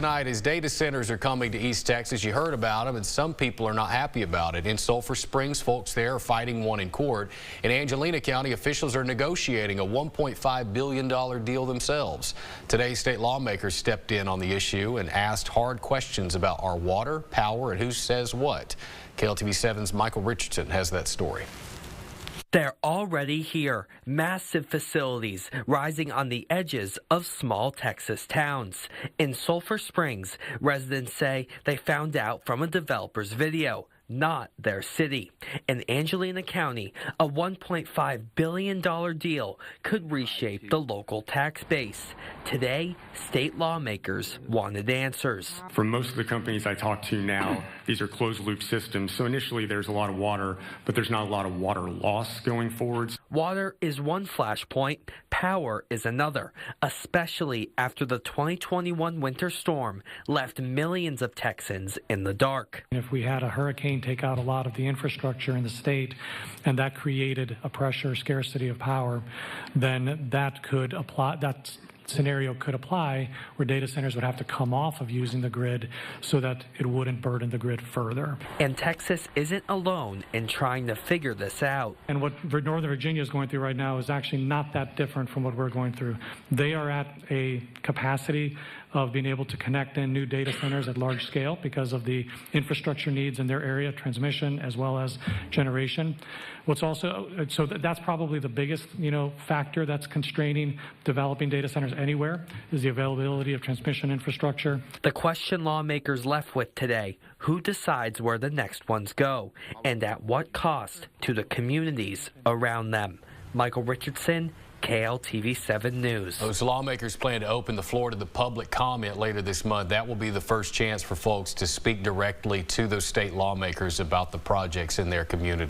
Tonight, as data centers are coming to East Texas, you heard about them, and some people are not happy about it. In Sulphur Springs, folks there are fighting one in court. In Angelina County, officials are negotiating a $1.5 billion deal themselves. Today, state lawmakers stepped in on the issue and asked hard questions about our water, power, and who says what. KLTV7's Michael Richardson has that story. They're already here, massive facilities rising on the edges of small Texas towns. In Sulphur Springs, residents say they found out from a developer's video, not their city. In Angelina County, a $1.5 billion deal could reshape the local tax base. Today, state lawmakers wanted answers. For most of the companies I talk to now, these are closed-loop systems, so initially there's a lot of water, but there's not a lot of water loss going forwards. Water is one flashpoint, power is another, especially after the 2021 winter storm left millions of Texans in the dark. If we had a hurricane take out a lot of the infrastructure in the state, and that created a pressure scarcity of power, then that could apply. That scenario could apply where data centers would have to come off of using the grid so that it wouldn't burden the grid further. And Texas isn't alone in trying to figure this out. And what Northern Virginia is going through right now is actually not that different from what we're going through. They are at a capacity of being able to connect in new data centers at large scale because of the infrastructure needs in their area, transmission as well as generation. What's also, so that's probably the biggest, factor that's constraining developing data centers anywhere is the availability of transmission infrastructure. The question lawmakers left with today, who decides where the next ones go and at what cost to the communities around them? Michael Richardson, KLTV7 News. Those lawmakers plan to open the floor to the public comment later this month. That will be the first chance for folks to speak directly to those state lawmakers about the projects in their community.